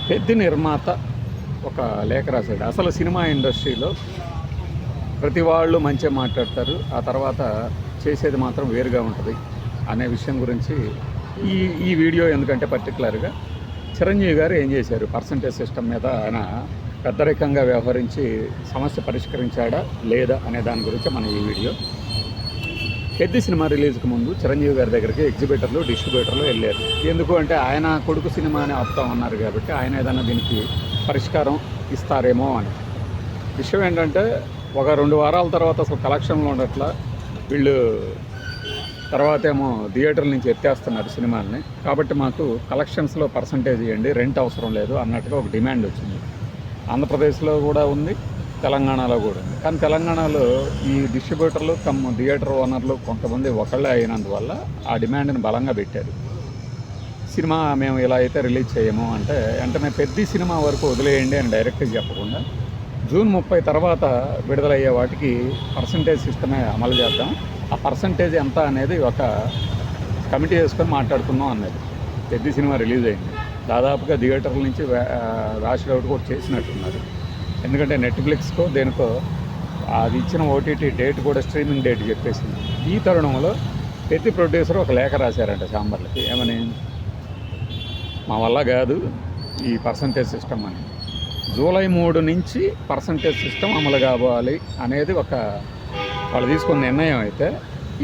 పెద్ద నిర్మాత ఒక లేఖ రాశాడు. అసలు సినిమా ఇండస్ట్రీలో ప్రతి వాళ్ళు మంచిగా మాట్లాడతారు, ఆ తర్వాత చేసేది మాత్రం వేరుగా ఉంటుంది అనే విషయం గురించి ఈ వీడియో ఎందుకంటే పర్టికులర్గా చిరంజీవి గారు ఏం చేశారు, పర్సంటేజ్ సిస్టమ్ మీద ఆయన పెద్దరికంగా వ్యవహరించి సమస్య పరిష్కరించాడా లేదా అనే దాని గురించి మన ఈ వీడియో. పెద్ద సినిమా రిలీజ్కి ముందు చిరంజీవి గారి దగ్గరికి ఎగ్జిబిటర్లు డిస్ట్రిబ్యూటర్లు వెళ్ళారు. ఎందుకు అంటే ఆయన కొడుకు సినిమాని ఆపుతామన్నారు కాబట్టి ఆయన ఏదైనా దీనికి పరిష్కారం ఇస్తారేమో అని. విషయం ఏంటంటే ఒక 2 వారాల తర్వాత అసలు కలెక్షన్లో ఉండట్లా, వీళ్ళు తర్వాత ఏమో థియేటర్ల నుంచి ఎత్తేస్తున్నారు సినిమాల్ని, కాబట్టి మాకు కలెక్షన్స్లో పర్సంటేజ్ ఇవ్వండి, రెంట్ అవసరం లేదు అన్నట్టుగా ఒక డిమాండ్ వచ్చింది. ఆంధ్రప్రదేశ్లో కూడా ఉంది, తెలంగాణలో కూడా ఉంది. కానీ తెలంగాణలో ఈ డిస్ట్రిబ్యూటర్లు థియేటర్ ఓనర్లు కొంతమంది ఒకళ్ళే అయినందువల్ల ఆ డిమాండ్ని బలంగా పెట్టారు. సినిమా మేము ఇలా అయితే రిలీజ్ చేయము అంటే వెంటనే పెద్ద సినిమా వరకు వదిలేయండి అని డైరెక్ట్గా చెప్పకుండా జూన్ 30 తర్వాత విడుదలయ్యే వాటికి పర్సంటేజ్ సిస్టమే అమలు చేద్దాం, ఆ పర్సంటేజ్ ఎంత అనేది ఒక కమిటీ వేసుకొని మాట్లాడుకుందాం అన్నది. పెద్ద సినిమా రిలీజ్ అయింది, దాదాపుగా థియేటర్ల నుంచి రాష్ అవుట్ కూడా చేసినట్టున్నారు. ఎందుకంటే నెట్ఫ్లిక్స్కో దేనికో అది ఇచ్చిన ఓటీటీ డేట్ కూడా స్ట్రీమింగ్ డేట్ చెప్పేసింది. ఈ తరుణంలో ప్రతి ప్రొడ్యూసర్ ఒక లేఖ రాశారంట ఛాంబర్లకి, ఏమని, మా వల్ల కాదు ఈ పర్సంటేజ్ సిస్టమ్ అని. జూలై 3 నుంచి పర్సంటేజ్ సిస్టమ్ అమలు కావాలి అనేది ఒక వాళ్ళు తీసుకున్న నిర్ణయం. అయితే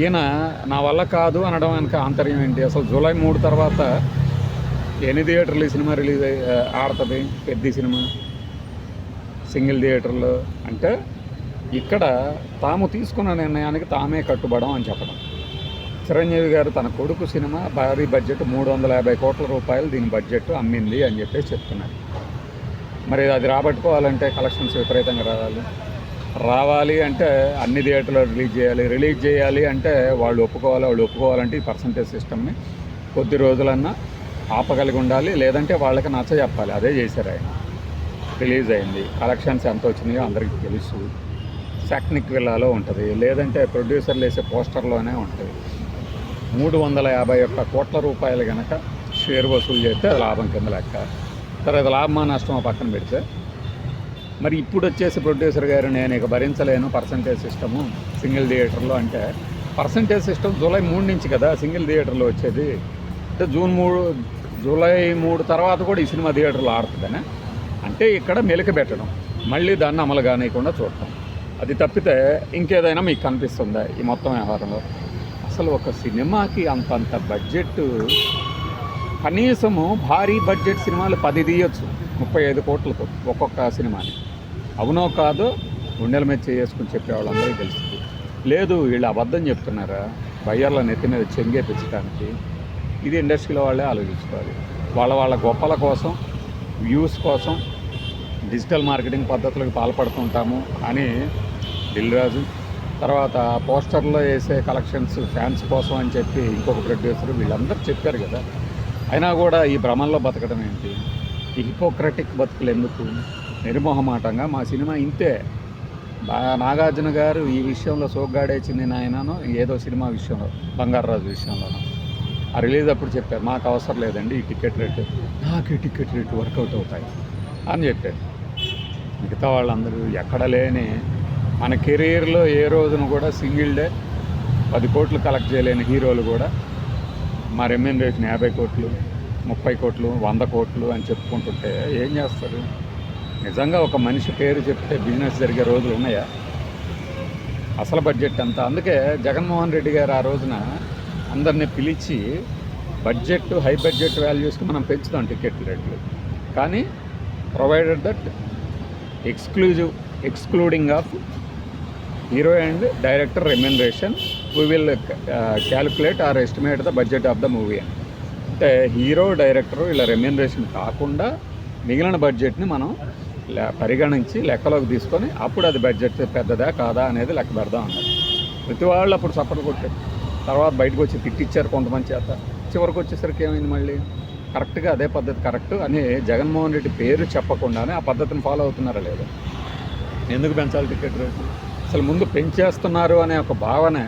ఈయన నా వల్ల కాదు అనడం వెనక ఆంతర్యం ఏంటి? అసలు జూలై 3 తర్వాత ఎన్ని థియేటర్లు ఈ సినిమా రిలీజ్ ఆడుతుంది? పెద్ద సినిమా సింగిల్ థియేటర్లో అంటే ఇక్కడ తాము తీసుకున్న నిర్ణయానికి తామే కట్టుబడం అని చెప్పడం. చిరంజీవి గారు తన కొడుకు సినిమా భారీ బడ్జెట్ 350 కోట్ల రూపాయలు దీని బడ్జెట్ అమ్మింది అని చెప్పేసి చెప్తున్నారు. మరి అది రాబట్టుకోవాలంటే కలెక్షన్స్ విపరీతంగా రావాలి అంటే అన్ని థియేటర్లో రిలీజ్ చేయాలి అంటే వాళ్ళు ఒప్పుకోవాలంటే ఈ పర్సంటేజ్ సిస్టమ్ని కొద్ది రోజులన్నా ఆపగలిగి ఉండాలి, లేదంటే వాళ్ళకి నచ్చ చెప్పాలి. అదే చేశారు ఆయన. రిలీజ్ అయింది, కలెక్షన్స్ ఎంత వచ్చినాయో అందరికీ తెలుసు, టెక్నిక్ విల్లాలో ఉంటుంది, లేదంటే ప్రొడ్యూసర్లు వేసే పోస్టర్లోనే ఉంటుంది. 351 కోట్ల రూపాయలు కనుక షేర్ వసూలు చేస్తే అది లాభం కింద లెక్క. తర్వాత లాభమా నష్టమా పక్కన పెడితే, మరి ఇప్పుడు వచ్చేసి ప్రొడ్యూసర్ గారు నేను ఇక భరించలేను పర్సంటేజ్ సిస్టము సింగిల్ థియేటర్లో అంటే, పర్సంటేజ్ సిస్టమ్ జూలై 3 నుంచి కదా సింగిల్ థియేటర్లో వచ్చేది. అంటే జూలై 3 తర్వాత కూడా ఈ సినిమా థియేటర్లో ఆడుతుందని అంటే ఇక్కడ మెలిక పెట్టడం, మళ్ళీ దాన్ని అమలు కానియకుండా చూడటం. అది తప్పితే ఇంకేదైనా మీకు కనిపిస్తుందా ఈ మొత్తం వ్యవహారంలో? అసలు ఒక సినిమాకి అంత బడ్జెట్, కనీసము భారీ బడ్జెట్ సినిమాలు 10 తీయొచ్చు 35 కోట్లతో ఒక్కొక్క సినిమాని. అవునో కాదో గుండెల మీద చేసుకుని చెప్పేవాళ్ళందరికీ తెలుస్తుంది. లేదు వీళ్ళు అబద్ధం చెప్తున్నారా బయ్యర్ల నెత్తి మీద చెంగేపించడానికి? ఇది ఇండస్ట్రీలో వాళ్ళే ఆలోచించుకోవాలి. వాళ్ళ గొప్పల కోసం, వ్యూస్ కోసం డిజిటల్ మార్కెటింగ్ పద్ధతులకు పాల్పడుతుంటాము అని దిల్ రాజు, తర్వాత పోస్టర్లో వేసే కలెక్షన్స్ ఫ్యాన్స్ కోసం అని చెప్పి ఇంకొక ప్రొడ్యూసర్, వీళ్ళందరూ చెప్పారు కదా. అయినా కూడా ఈ భ్రమంలో బతకడం ఏంటి? ఈ హిపోక్రటిక్ బతుకులు ఎందుకు? నిర్మోహమాటంగా మా సినిమా ఇంతే. నాగార్జున గారు ఈ విషయంలో సోగ్గాడే చిన్న ఆయనను ఏదో సినిమా విషయంలో బంగారరాజు విషయంలోనూ ఆ రిలీజ్ అప్పుడు చెప్పారు, మాకు అవసరం లేదండి ఈ టికెట్ రేటు, నాకు ఈ టికెట్ రేటు వర్కౌట్ అవుతాయి అని చెప్పారు. మిగతా వాళ్ళందరూ ఎక్కడ లేని మన కెరీర్లో ఏ రోజున కూడా సింగిల్ డే 10 కోట్లు కలెక్ట్ చేయలేని హీరోలు కూడా మా రెమ్యూనరేషన్ 50 కోట్లు 30 కోట్లు 100 కోట్లు అని చెప్పుకుంటుంటే ఏం చేస్తారు? నిజంగా ఒక మనిషి పేరు చెప్తే బిజినెస్ జరిగే రోజులు ఉన్నాయా? అసలు బడ్జెట్ అంతా. అందుకే జగన్మోహన్ రెడ్డి గారు ఆ రోజున అందరినీ పిలిచి బడ్జెట్, హై బడ్జెట్ వాల్యూస్కి మనం పెంచుతాం టికెట్ రేట్లు, కానీ provided that excluding of hero and director remuneration we will calculate or estimate the budget of the movie అని. అంటే హీరో డైరెక్టర్ ఇలా రెమ్యూనరేషన్ కాకుండా మిగిలిన బడ్జెట్ని మనం పరిగణించి లెక్కలోకి తీసుకొని అప్పుడు అది బడ్జెట్ పెద్దదా కాదా అనేది లెక్క పెడదాం అన్నారు. ప్రతి వాళ్ళు అప్పుడు సపోర్ట్ కొట్టారు. తర్వాత బయటకు వచ్చి తిట్టిచ్చారు కొంతమంది చేత. చివరికి వచ్చేసరికి ఏమైంది? మళ్ళీ కరెక్ట్గా అదే పద్ధతి కరెక్ట్ అని జగన్మోహన్ రెడ్డి పేరు చెప్పకుండానే ఆ పద్ధతిని ఫాలో అవుతున్నారా లేదా? ఎందుకు పెంచాలి టికెట్ రేట్లు? అసలు ముందు పెంచేస్తున్నారు అనే ఒక భావన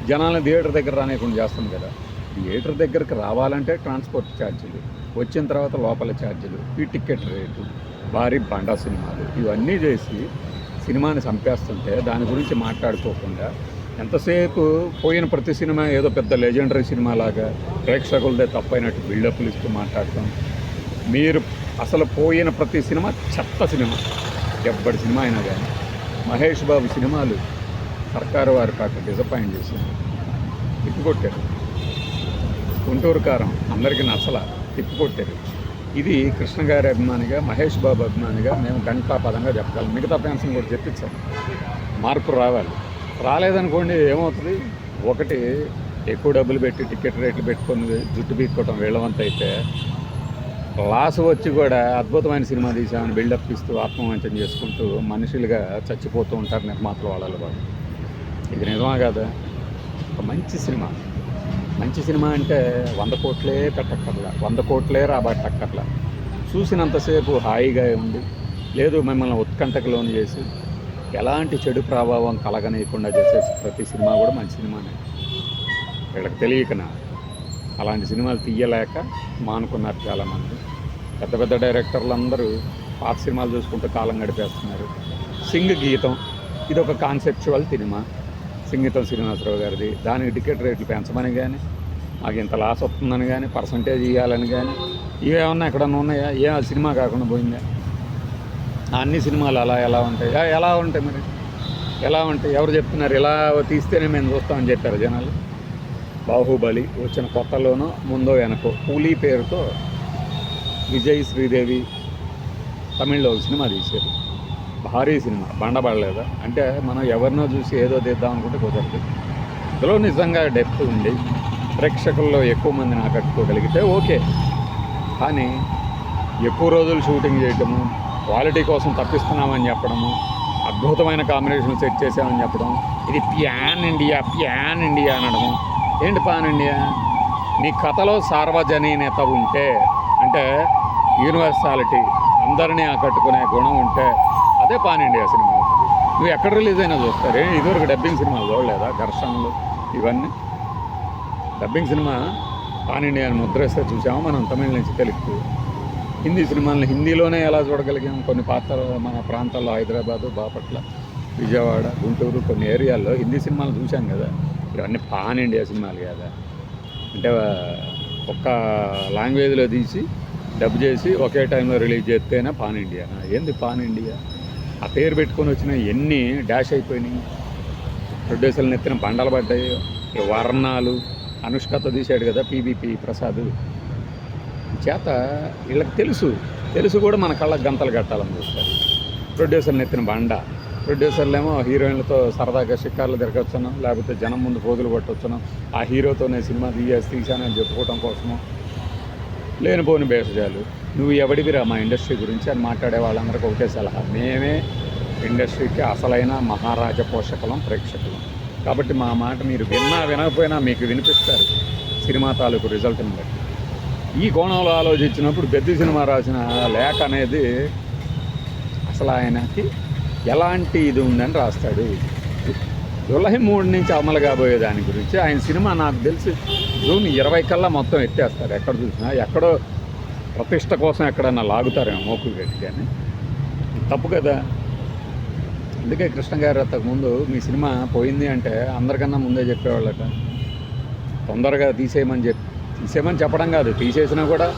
జనాలను థియేటర్ దగ్గర రానియకుండా చేస్తుంది కదా. థియేటర్ దగ్గరికి రావాలంటే ట్రాన్స్పోర్ట్ ఛార్జీలు, వచ్చిన తర్వాత లోపల ఛార్జీలు, ఈ టికెట్ రేటు, భారీ బండా సినిమాలు ఇవన్నీ చేసి సినిమాని చంపేస్తుంటే దాని గురించి మాట్లాడుకోకుండా ఎంతసేపు పోయిన ప్రతి సినిమా ఏదో పెద్ద లెజెండరీ సినిమా లాగా ప్రేక్షకులదే తప్పైనట్టు బిల్డప్లు ఇస్తూ మాట్లాడతాం. మీరు అసలు పోయిన ప్రతి సినిమా చెత్త సినిమా, ఎప్పటి సినిమా అయినా కానీ. మహేష్ బాబు సినిమాలు సర్కారు వారి పాట డిసప్పాయింట్ చేసింది, తిప్పికొట్టారు. గుంటూరు కారం అందరికీ నచ్చల, తిప్పికొట్టారు. ఇది కృష్ణ గారి అభిమానిగా, మహేష్ బాబు అభిమానిగా మేము ఘంటాపదంగా చెప్పగలం. మిగతా ఫ్యాన్స్ని కూడా చెప్పించాం, మార్పు రావాలి. రాలేదనుకోండి ఏమవుతుంది, ఒకటి ఎక్కువ డబ్బులు పెట్టి టికెట్ రేట్లు పెట్టుకొని జుట్టు పీక్కోవటం వీళ్ళవంత అయితే, లాస్ వచ్చి కూడా అద్భుతమైన సినిమా తీసామని బిల్డప్ ఇస్తూ ఆత్మవంచన చేసుకుంటూ మనుషులుగా చచ్చిపోతూ ఉంటారు నిర్మాతలు వాళ్ళు. ఇది నిజమా కాదా? ఒక మంచి సినిమా అంటే 100 కోట్లే పెట్టక్కర్లా, 100 కోట్లే రాబట్టక్కర్లా. చూసినంతసేపు హాయిగా ఉండి, లేదు మిమ్మల్ని ఉత్కంఠకు లోను చేసి ఎలాంటి చెడు ప్రభావం కలగనీయకుండా చేసే ప్రతి సినిమా కూడా మంచి సినిమానే. వీళ్ళకి తెలియకనా అలాంటి సినిమాలు తీయలేక మానుకున్నారు చాలామంది. పెద్ద పెద్ద డైరెక్టర్లు అందరూ పాత సినిమాలు చూసుకుంటూ కాలం గడిపేస్తున్నారు. సింగ్ గీతం ఇది ఒక కాన్సెప్చువల్ సినిమా, సింగీతం శ్రీనివాసరావు గారిది. దానికి టికెట్ రేట్లు పెంచమని కానీ, మాకు ఇంత లాస్ వస్తుందని కానీ, పర్సంటేజ్ ఇవ్వాలని కానీ, ఇవేమన్నా ఎక్కడన్నా ఉన్నాయా? ఏ సినిమా కాకుండా పోయిందా? అన్ని సినిమాలు అలా ఎలా ఉంటాయి? మరి ఎలా ఉంటాయి? ఎవరు చెప్తున్నారు ఇలా తీస్తేనే మేము చూస్తామని చెప్పారు జనాలు? బాహుబలి వచ్చిన కొత్తలోనూ ముందో వెనకో కూలీ పేరుతో విజయ్ శ్రీదేవి తమిళ్లో సినిమా తీశారు, భారీ సినిమా, బండబడలేదా? అంటే మనం ఎవరినో చూసి ఏదో తీద్దాం అనుకుంటే కుదరదు. ఇందులో నిజంగా డెప్త్ ఉండి ప్రేక్షకుల్లో ఎక్కువ మందిని ఆకట్టుకోగలిగితే ఓకే. కానీ ఎక్కువ రోజులు షూటింగ్ చేయటము, క్వాలిటీ కోసం తప్పిస్తున్నామని చెప్పడము, అద్భుతమైన కాంబినేషన్ సెట్ చేసామని చెప్పడం, ఇది ప్యాన్ ఇండియా అనడము. ఏంటి పాన్ ఇండియా? నీ కథలో సార్వజనీనత ఉంటే, అంటే యూనివర్సాలిటీ, అందరినీ ఆకట్టుకునే గుణం ఉంటే అదే పాన్ ఇండియా సినిమా అవుతుంది. నువ్వు ఎక్కడ రిలీజ్ అయినా చూస్తారు. ఇదివరకు డబ్బింగ్ సినిమాలు చూడలేదా? ఘర్షణలు ఇవన్నీ డబ్బింగ్ సినిమా పాన్ ఇండియా అని ముద్రేస్తే చూసాము మనం తమిళ నుంచి తెలుగు. హిందీ సినిమాలను హిందీలోనే ఎలా చూడగలిగాం? కొన్ని పాత్రలు మన ప్రాంతాల్లో హైదరాబాదు, బాపట్ల, విజయవాడ, గుంటూరు కొన్ని ఏరియాల్లో హిందీ సినిమాలు చూసాం కదా. ఇవన్నీ పాన్ ఇండియా సినిమాలు కదా. అంటే ఒక్క లాంగ్వేజ్లో తీసి డబ్ చేసి ఒకే టైంలో రిలీజ్ చేస్తేనే పాన్ ఇండియానా? ఏంది పాన్ ఇండియా? ఆ పేరు పెట్టుకొని వచ్చిన ఎన్ని డాష్ అయిపోయినాయి, ప్రొడ్యూసర్లు ఎత్తిన బండలు పడ్డాయి. వర్ణాలు అనుష్కతో తీశాడు కదా పీబీపీ ప్రసాద్. చేత వీళ్ళకి తెలుసు కూడా మన కళ్ళకు గంతలు కట్టాలని చూస్తారు. ప్రొడ్యూసర్ని ఎత్తిన బండ. ప్రొడ్యూసర్లేమో హీరోయిన్లతో సరదాగా షికార్లు తిరగొచ్చును, లేకపోతే జనం ముందు పోజులు కొట్టొచ్చును, ఆ హీరోతోనే సినిమా తీశానని చెప్పుకోవడం కోసము లేనిపోని భేషజాలు. నువ్వు ఎవడివిరా మా ఇండస్ట్రీ గురించి అని మాట్లాడే వాళ్ళందరికీ ఒకటే సలహా, మేమే ఇండస్ట్రీకి అసలైన మహారాజ పోషకులం, ప్రేక్షకులం. కాబట్టి మా మాట మీరు వినకపోయినా మీకు వినిపిస్తారు సినిమా తాలూకు రిజల్ట్ని బట్టి. ఈ కోణంలో ఆలోచించినప్పుడు పెద్ద సినిమా రాసిన లేఖ అనేది అసలు ఆయనకి ఎలాంటి ఇది ఉందని రాస్తాడు. జూలై 3 నుంచి అమలు కాబోయే దాని గురించి ఆయన సినిమా నాకు తెలిసి జూన్ 20 కల్లా మొత్తం ఎత్తేస్తారు. ఎక్కడ చూసినా ఎక్కడో ప్రతిష్ట కోసం ఎక్కడన్నా లాగుతారేమో మోకులు గట్టి, కానీ తప్పు కదా. అందుకే కృష్ణ గారు అంతకుముందు మీ సినిమా పోయింది అంటే అందరికన్నా ముందే చెప్పేవాళ్ళట. తొందరగా తీసేయమని చెప్పడం కాదు, తీసేసినా కూడా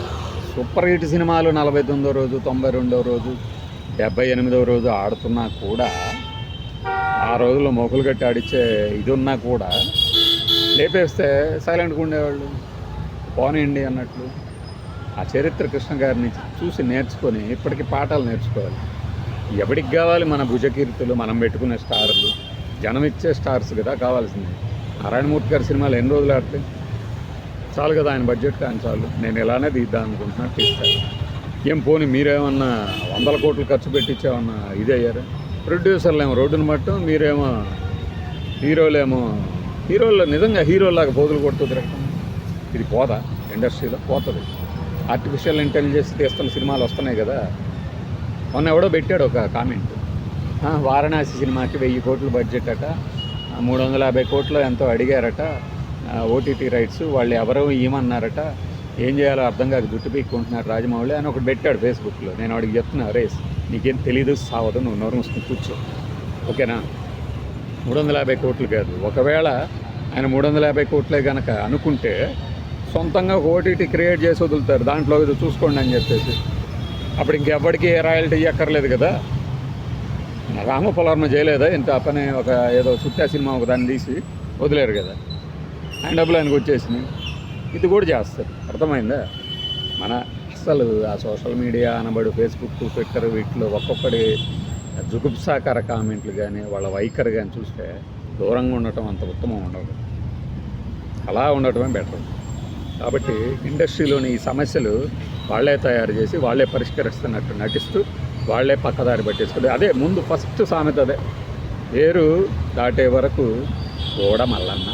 సూపర్ హిట్ సినిమాలు 49వ రోజు, 92వ రోజు, 78వ రోజు ఆడుతున్నా కూడా, ఆ రోజుల్లో మొక్కులు కట్టి ఆడిచ్చే ఇది ఉన్నా కూడా లేపేస్తే సైలెంట్గా ఉండేవాళ్ళు, పోనీయండి అన్నట్లు. ఆ చరిత్ర కృష్ణ గారి నుంచి చూసి నేర్చుకొని ఇప్పటికీ పాఠాలు నేర్చుకోవాలి. ఎవరికి కావాలి మన భుజకీర్తులు, మనం పెట్టుకునే స్టార్లు, జనం ఇచ్చే స్టార్స్ కదా కావాల్సింది. నారాయణమూర్తి గారి సినిమాలు ఎన్ని రోజులు ఆడితే చాలు కదా, ఆయన బడ్జెట్ కానీ చాలు. నేను ఇలానే తీద్దాం అనుకుంటున్నా, తీస్తాను. ఏం పోనీ మీరేమన్నా 100 కోట్లు ఖర్చు పెట్టించేమన్నా ఇది అయ్యారు? ప్రొడ్యూసర్లు ఏమో రోడ్డును మట్టం, మీరేమో హీరోలు నిజంగా హీరోలాగా పోదులు కొడుతూ తిరగటం. ఇది పోదా? ఇండస్ట్రీలో పోతుంది. ఆర్టిఫిషియల్ ఇంటెలిజెన్స్ తీస్తున్న సినిమాలు వస్తున్నాయి కదా. మొన్న ఎవడో పెట్టాడు ఒక కామెంట్, వారణాసి సినిమాకి 1000 కోట్లు బడ్జెట్ అట, 350 కోట్లు ఎంతో అడిగారట ఓటీటీ రైట్స్, వాళ్ళు ఎవరో ఇవ్వమన్నారట, ఏం చేయాలో అర్థం కాక జుట్టు పీక్కుంటున్నాడు రాజమౌళి అని ఒకటి పెట్టాడు ఫేస్బుక్లో. నేను వాడికి చెప్తున్నా, రేస్ నీకేం తెలీదు, సావదు, నువ్వు నోరు మూసుకుని కూర్చో, ఓకేనా? 350 కోట్లు కాదు, ఒకవేళ ఆయన 350 కోట్లే కనుక అనుకుంటే సొంతంగా ఒక ఓటీటీ క్రియేట్ చేసి వదులుతారు, దాంట్లో ఇది చూసుకోండి అని చెప్పేసి. అప్పుడు ఇంకెవ్వడికి ఏ రాయల్టీ ఇవ్వక్కర్లేదు కదా. రామ పొలవర్మ చేయలేదా ఇంత పని? ఒక ఏదో సుత్తా సినిమా ఒక దాన్ని తీసి వదిలేరు కదా, ఆయన డబ్బులు ఆయనకు వచ్చేసినాయి. ఇది కూడా చేస్తారు, అర్థమైందా? మన అసలు ఆ సోషల్ మీడియా అనబడు ఫేస్బుక్, ట్విట్టర్, వీటిలో ఒక్కొక్కడి జుగుప్సాకర కామెంట్లు కానీ వాళ్ళ వైఖరి కానీ చూస్తే దూరంగా ఉండటం అంత ఉత్తమం ఉండదు, అలా ఉండటమే బెటర్. కాబట్టి ఇండస్ట్రీలోని ఈ సమస్యలు వాళ్ళే తయారు చేసి వాళ్ళే పరిష్కరిస్తున్నట్టు నటిస్తూ వాళ్ళే పక్కదారి పట్టేసుకుంటే అదే ముందు ఫస్ట్ సామెత అదే, ఏరు దాటే వరకు ఓడ మల్లన్న,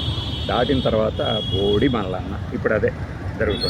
దాటిన తర్వాత బోడి మల్లన్న. ఇప్పుడు అదే జరుగుతుంది.